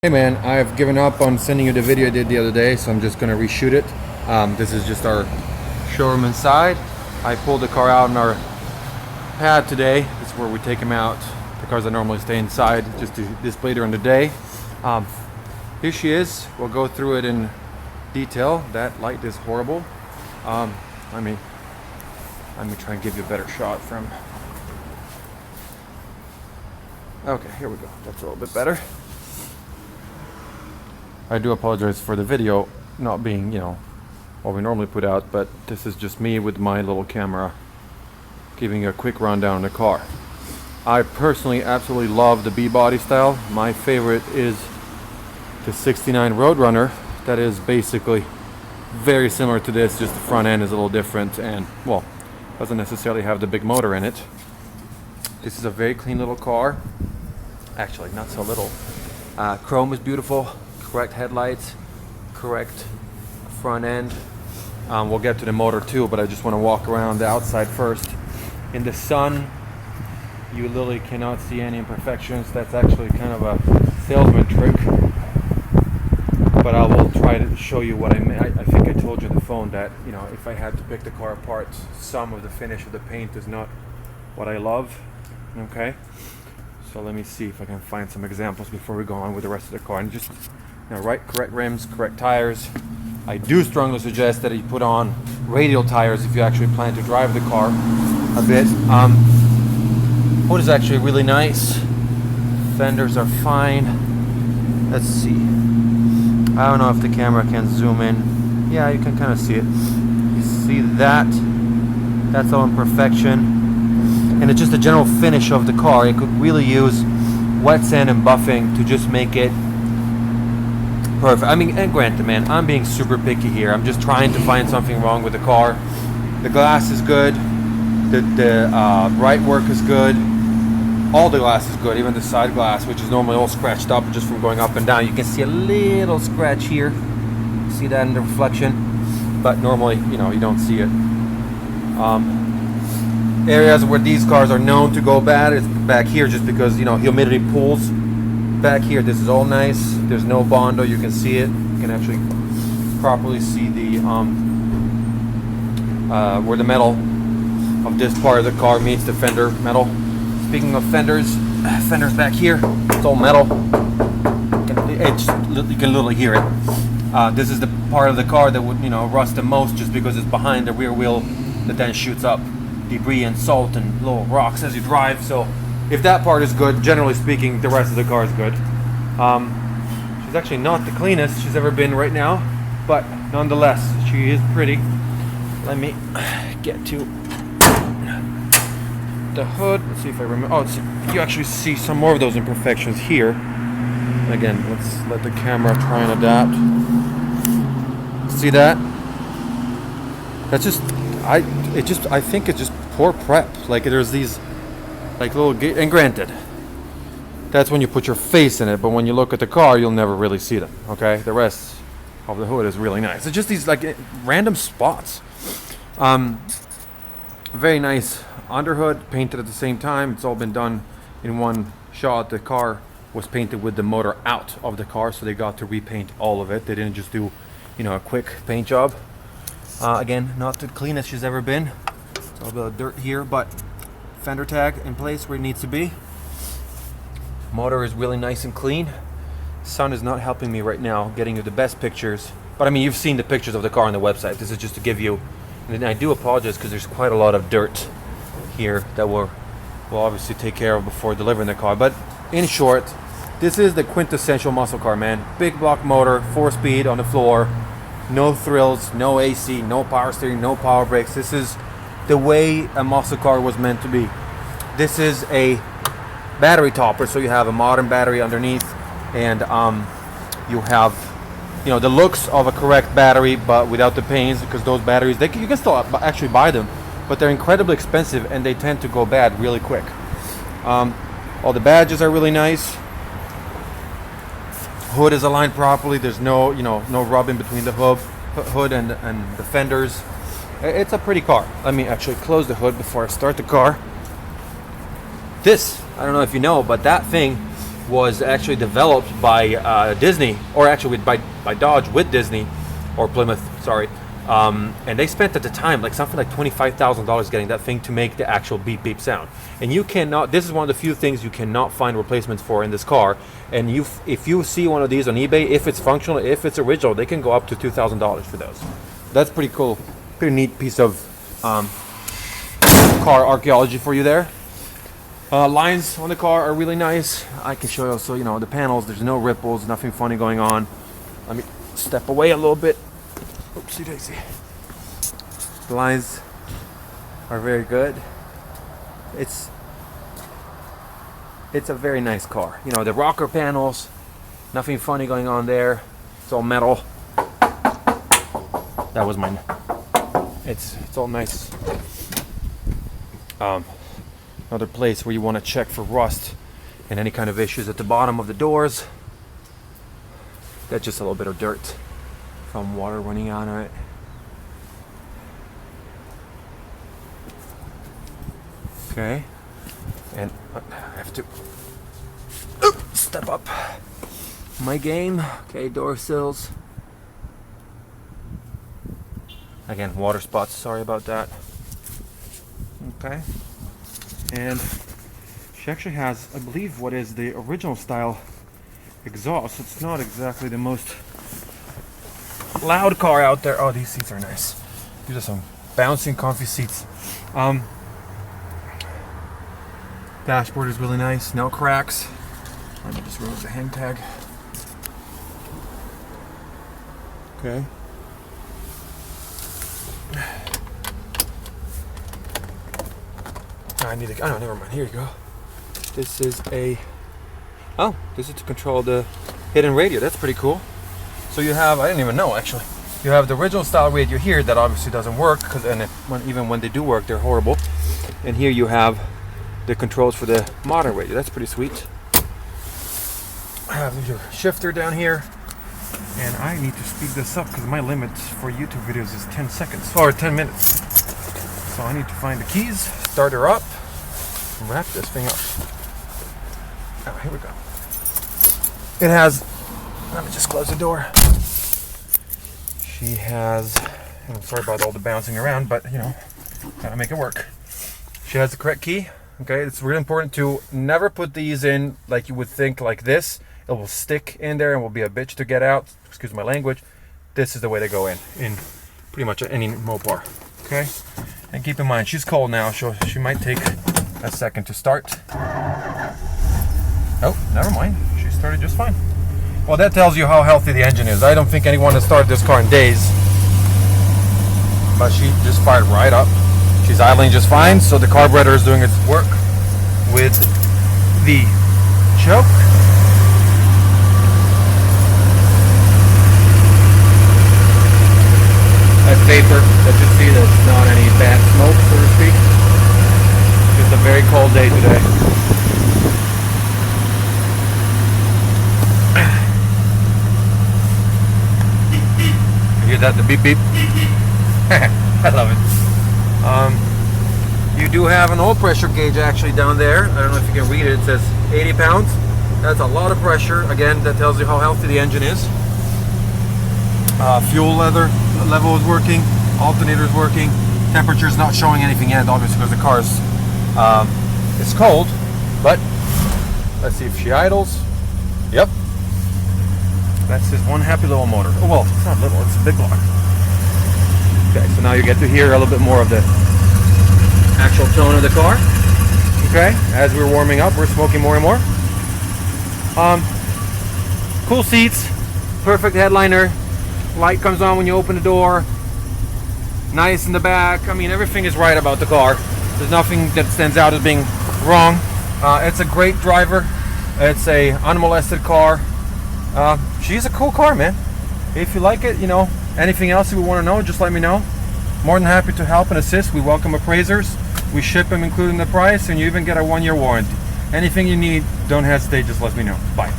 Hey man, I've given up on sending you the video I did the other day, so I'm just gonna reshoot it. This is just our showroom inside. I pulled the car out on our pad today. This is where we take them out. The cars that normally stay inside just to display during the day. Here she is. We'll go through it in detail. That light is horrible. Let me try and give you a better shot from. Okay, here we go. That's a little bit better. I do apologize for the video not being, what we normally put out, but this is just me with my little camera giving a quick rundown on the car. I personally absolutely love the B-body style. My favorite is the 69 Roadrunner. That is basically very similar to this, just the front end is a little different and, well, doesn't necessarily have the big motor in it. This is a very clean little car. Actually, not so little. Chrome is beautiful. Correct headlights, correct front end. We'll get to the motor too, but I just want to walk around the outside first. In the sun, you literally cannot see any imperfections. That's actually kind of a salesman trick, but I will try to show you what I mean. I think I told you on the phone that, if I had to pick the car apart, some of the finish of the paint is not what I love. Okay, so let me see if I can find some examples before we go on with the rest of the car. And just correct rims, correct tires. I do strongly suggest that you put on radial tires if you actually plan to drive the car a bit. Hood is actually really nice. Fenders are fine. Let's see. I don't know if the camera can zoom in. Yeah, you can kind of see it. You see that? That's all in perfection. And it's just the general finish of the car. It could really use wet sand and buffing to just make it perfect. And granted, man, I'm being super picky here. I'm just trying to find something wrong with the car. The glass is good. The bright work is good. All the glass is good, even the side glass, which is normally all scratched up just from going up and down. You can see a little scratch here. See that in the reflection? But normally, you don't see it. Areas where these cars are known to go bad is back here, just because, humidity pools. Back here, this is all nice. There's no Bondo. You can see it. You can actually properly see the where the metal of this part of the car meets the fender metal. Speaking of fenders back here, it's all metal. You can literally hear it. This is the part of the car that would rust the most, just because it's behind the rear wheel that then shoots up debris and salt and little rocks as you drive. So if that part is good, generally speaking, the rest of the car is good. She's actually not the cleanest she's ever been right now, but nonetheless, she is pretty. Let me get to the hood. Let's see if I remember. Oh, you actually see some more of those imperfections here. Again, let's let the camera try and adapt. See that? That's just, I think it's just poor prep. Like, there's these little and granted, that's when you put your face in it, but when you look at the car, you'll never really see them. Okay, the rest of the hood is really nice. It's just these random spots. Very nice underhood, painted at the same time. It's all been done in one shot. The car was painted with the motor out of the car, so they got to repaint all of it. They didn't just do a quick paint job. Again, not the cleanest she's ever been. It's a little bit of dirt here, but fender tag in place where it needs to be. Motor is really nice and clean. Sun is not helping me right now getting you the best pictures, but you've seen the pictures of the car on the website. This is just to give you, and I do apologize because there's quite a lot of dirt here that we'll obviously take care of before delivering the car. But in short, this is the quintessential muscle car, man. Big block motor, 4-speed on the floor, no thrills, no AC, no power steering, no power brakes. This is the way a muscle car was meant to be. This is a battery topper, so you have a modern battery underneath, and you have the looks of a correct battery, but without the pains, because those batteries, you can still actually buy them, but they're incredibly expensive and they tend to go bad really quick. All the badges are really nice. Hood is aligned properly. There's no rubbing between the hood and the fenders. It's a pretty car. Let me actually close the hood before I start the car. This, I don't know if you know, but that thing was actually developed by Disney, or actually by Dodge with Disney, or Plymouth, sorry. And they spent at the time like something like $25,000 getting that thing to make the actual beep beep sound. And you cannot, this is one of the few things you cannot find replacements for in this car. And if you see one of these on eBay, if it's functional, if it's original, they can go up to $2,000 for those. That's pretty cool. Pretty neat piece of car archaeology for you there. Lines on the car are really nice. I can show you also, you know, the panels, there's no ripples, nothing funny going on. Let me step away a little bit. Oopsie daisy. The lines are very good. It's a very nice car. You know, the rocker panels, nothing funny going on there. It's all metal. That was mine. It's all nice. Another place where you want to check for rust and any kind of issues at the bottom of the doors. That's just a little bit of dirt from water running out of it. Okay, and I have to step up my game. Okay, door sills. Again, water spots, sorry about that. Okay, and she actually has, I believe, what is the original style exhaust. It's not exactly the most loud car out there. Oh, these seats are nice. These are some bouncing, comfy seats. Dashboard is really nice, no cracks. Let me just remove the hang tag. Okay. I need to, oh no, never mind, here you go. This is this is to control the hidden radio. That's pretty cool. So you have, I didn't even know actually. You have the original style radio here that obviously doesn't work, because even when they do work, they're horrible. And here you have the controls for the modern radio. That's pretty sweet. I have your shifter down here, and I need to speed this up because my limit for YouTube videos is 10 seconds or 10 minutes. So I need to find the keys, start her up, and wrap this thing up. Oh, here we go. It has, let me just close the door. She has, I'm sorry about all the bouncing around, but you know, gotta make it work. She has the correct key. Okay, it's really important to never put these in like you would think like this. It will stick in there and will be a bitch to get out. Excuse my language. This is the way they go in pretty much any Mopar. Okay, and keep in mind she's cold now, so she might take a second to start. Oh, never mind. She started just fine. Well, that tells you how healthy the engine is. I don't think anyone has started this car in days, but she just fired right up. She's idling just fine, so the carburetor is doing its work with the choke. That's vapor that you see. That's not any bad smoke, so to speak. Just a very cold day today. You hear that? The beep beep? I love it. You do have an oil pressure gauge actually down there. I don't know if you can read it. It says 80 pounds. That's a lot of pressure. Again, that tells you how healthy the engine is. Fuel level is working. Alternator is working. Temperature is not showing anything yet, obviously, because the car is it's cold. But let's see if she idles. Yep. That's just one happy little motor. Oh, well, it's not little. It's a big block. Okay, so now you get to hear a little bit more of the actual tone of the car. Okay, as we're warming up, we're smoking more and more. Cool seats, perfect headliner. Light comes on when you open the door. Nice in the back. I mean, everything is right about the car. There's nothing that stands out as being wrong. It's a great driver. It's a unmolested car. She's a cool car, man. If you like it, you know, anything else you would want to know, just let me know. More than happy to help and assist. We welcome appraisers. We ship them including the price, and you even get a 1-year warranty. Anything you need, don't hesitate, just let me know. Bye.